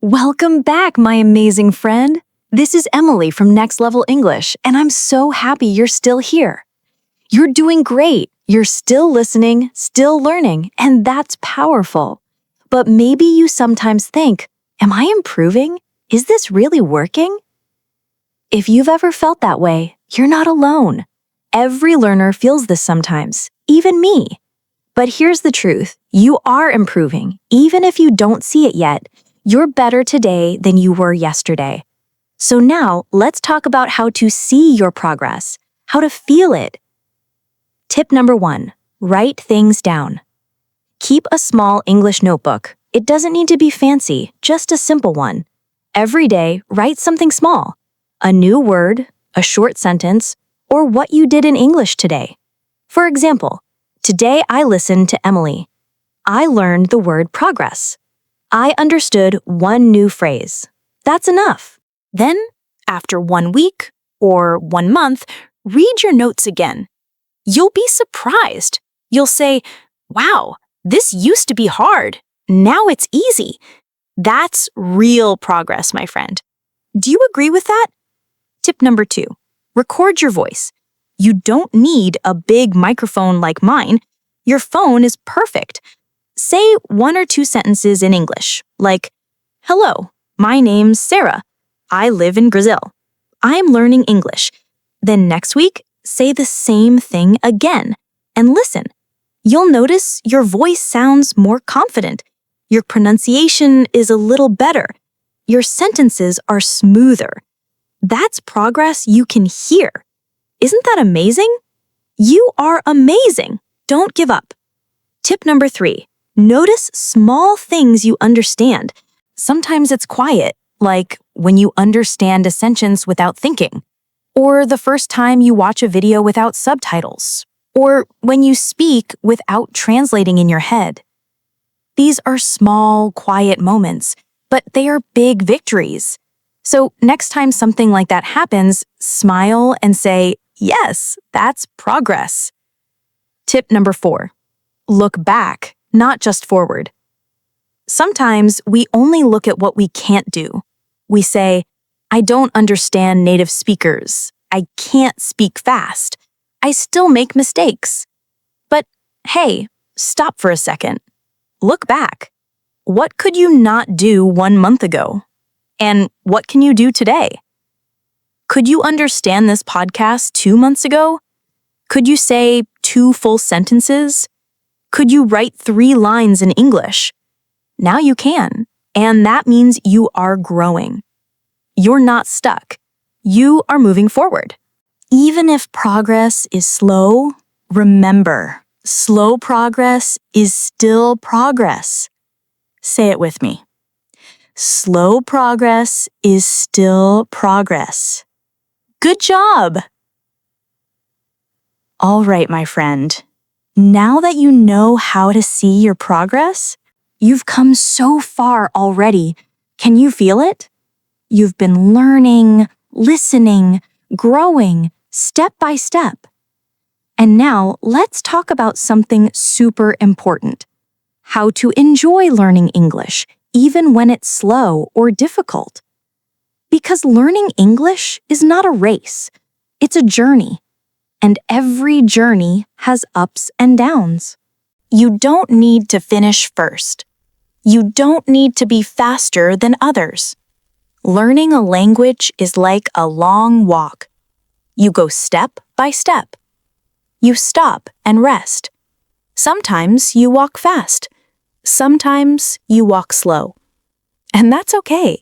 Welcome back, my amazing friend. This is Emily from Next Level English, and I'm so happy you're still here. You're doing great. You're still listening, still learning, and that's powerful. But maybe you sometimes think, am I improving? Is this really working? If you've ever felt that way, you're not alone. Every learner feels this sometimes, even me. But here's the truth. You are improving, even if you don't see it yet. You're better today than you were yesterday. So now, let's talk about how to see your progress, how to feel it. Tip number 1, write things down. Keep a small English notebook. It doesn't need to be fancy, just a simple one. Every day, write something small. A new word, a short sentence, or what you did in English today. For example, today I listened to Emily. I learned the word progress. I understood one new phrase. That's enough. Then, after 1 week or 1 month, read your notes again. You'll be surprised. You'll say, wow, this used to be hard. Now it's easy. That's real progress, my friend. Do you agree with that? Tip number 2, record your voice. You don't need a big microphone like mine. Your phone is perfect. Say 1 or 2 sentences in English, like, hello, my name's Sarah. I live in Brazil. I'm learning English. Then next week, say the same thing again and listen. You'll notice your voice sounds more confident. Your pronunciation is a little better. Your sentences are smoother. That's progress you can hear. Isn't that amazing? You are amazing. Don't give up. Tip number 3. Notice small things you understand. Sometimes it's quiet, like when you understand a sentence without thinking, or the first time you watch a video without subtitles, or when you speak without translating in your head. These are small, quiet moments, but they are big victories. So next time something like that happens, smile and say, yes, that's progress. Tip number 4, look back, not just forward. Sometimes we only look at what we can't do. We say, I don't understand native speakers. I can't speak fast. I still make mistakes. But hey, stop for a second. Look back. What could you not do 1 month ago? And what can you do today? Could you understand this podcast 2 months ago? Could you say 2 full sentences? Could you write 3 lines in English? Now you can, and that means you are growing. You're not stuck. You are moving forward. Even if progress is slow, remember, slow progress is still progress. Say it with me. Slow progress is still progress. Good job! All right, my friend. Now that you know how to see your progress, you've come so far already. Can you feel it? You've been learning, listening, growing, step by step. And now let's talk about something super important. How to enjoy learning English, even when it's slow or difficult. Because learning English is not a race. It's a journey. And every journey has ups and downs. You don't need to finish first. You don't need to be faster than others. Learning a language is like a long walk. You go step by step. You stop and rest. Sometimes you walk fast. Sometimes you walk slow. And that's okay.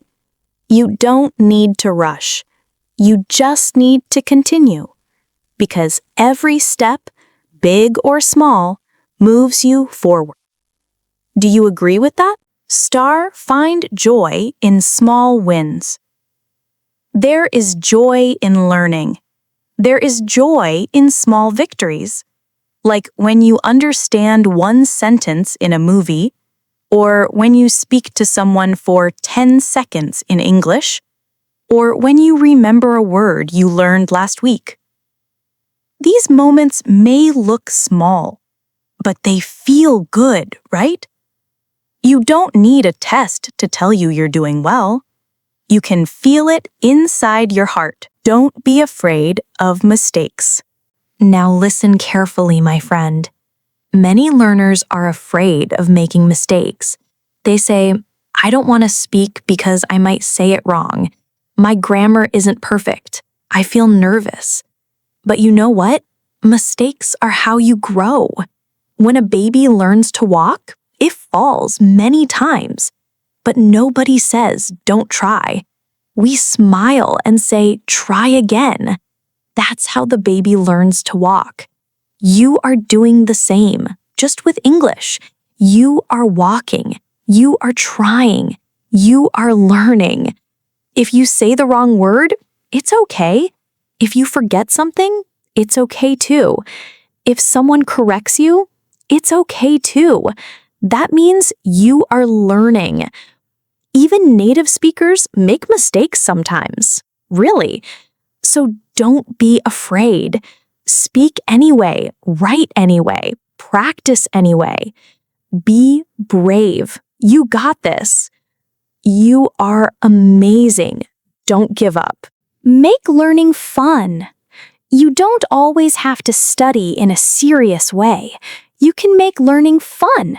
You don't need to rush. You just need to continue. Because every step, big or small, moves you forward. Do you agree with that? Find joy in small wins. There is joy in learning. There is joy in small victories. Like when you understand one sentence in a movie, or when you speak to someone for 10 seconds in English, or when you remember a word you learned last week. These moments may look small, but they feel good, right? You don't need a test to tell you you're doing well. You can feel it inside your heart. Don't be afraid of mistakes. Now listen carefully, my friend. Many learners are afraid of making mistakes. They say, I don't want to speak because I might say it wrong. My grammar isn't perfect. I feel nervous. But you know what? Mistakes are how you grow. When a baby learns to walk, it falls many times. But nobody says, don't try. We smile and say, try again. That's how the baby learns to walk. You are doing the same, just with English. You are walking. You are trying. You are learning. If you say the wrong word, it's okay. If you forget something, it's okay too. If someone corrects you, it's okay too. That means you are learning. Even native speakers make mistakes sometimes. Really. So don't be afraid. Speak anyway, write anyway, practice anyway. Be brave. You got this. You are amazing. Don't give up. Make learning fun. You don't always have to study in a serious way. You can make learning fun.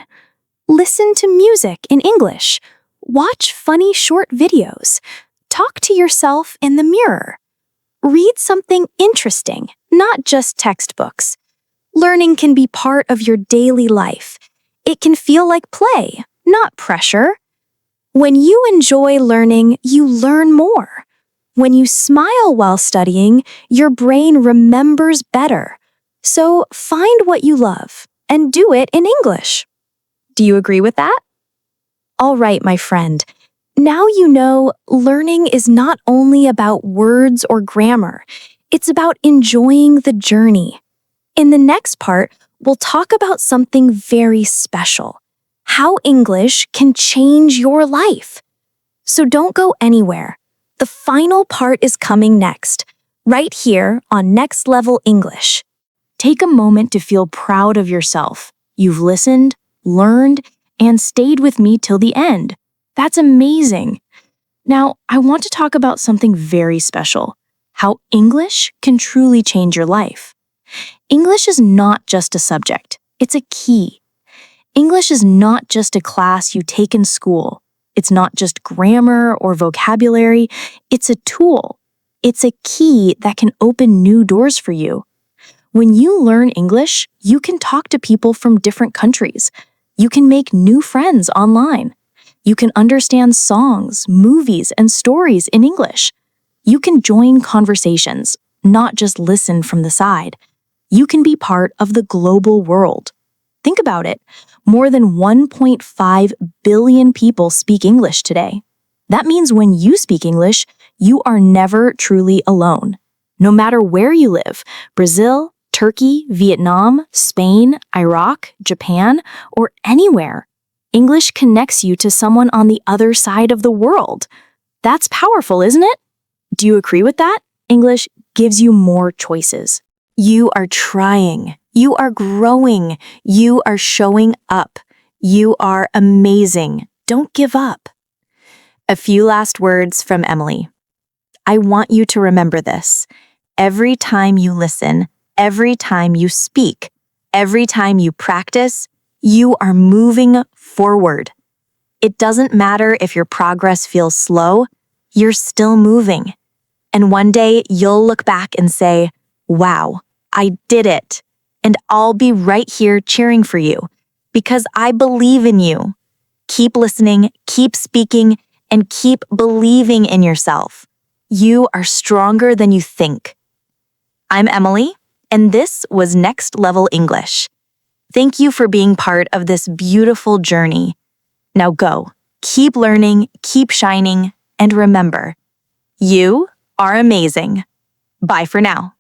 Listen to music in English. Watch funny short videos. Talk to yourself in the mirror. Read something interesting, not just textbooks. Learning can be part of your daily life. It can feel like play, not pressure. When you enjoy learning, you learn more. When you smile while studying, your brain remembers better. So find what you love and do it in English. Do you agree with that? All right, my friend. Now you know learning is not only about words or grammar. It's about enjoying the journey. In the next part, we'll talk about something very special. How English can change your life. So don't go anywhere. The final part is coming next, right here on Next Level English. Take a moment to feel proud of yourself. You've listened, learned, and stayed with me till the end. That's amazing. Now, I want to talk about something very special, how English can truly change your life. English is not just a subject, it's a key. English is not just a class you take in school. It's not just grammar or vocabulary, it's a tool. It's a key that can open new doors for you. When you learn English, you can talk to people from different countries. You can make new friends online. You can understand songs, movies, and stories in English. You can join conversations, not just listen from the side. You can be part of the global world. Think about it. More than 1.5 billion people speak English today. That means when you speak English, you are never truly alone. No matter where you live, Brazil, Turkey, Vietnam, Spain, Iraq, Japan, or anywhere, English connects you to someone on the other side of the world. That's powerful, isn't it? Do you agree with that? English gives you more choices. You are trying. You are growing. You are showing up. You are amazing. Don't give up. A few last words from Emily. I want you to remember this. Every time you listen, every time you speak, every time you practice, you are moving forward. It doesn't matter if your progress feels slow, you're still moving. And one day you'll look back and say, wow, I did it. And I'll be right here cheering for you because I believe in you. Keep listening, keep speaking, and keep believing in yourself. You are stronger than you think. I'm Emily, and this was Next Level English. Thank you for being part of this beautiful journey. Now go, keep learning, keep shining, and remember, you are amazing. Bye for now.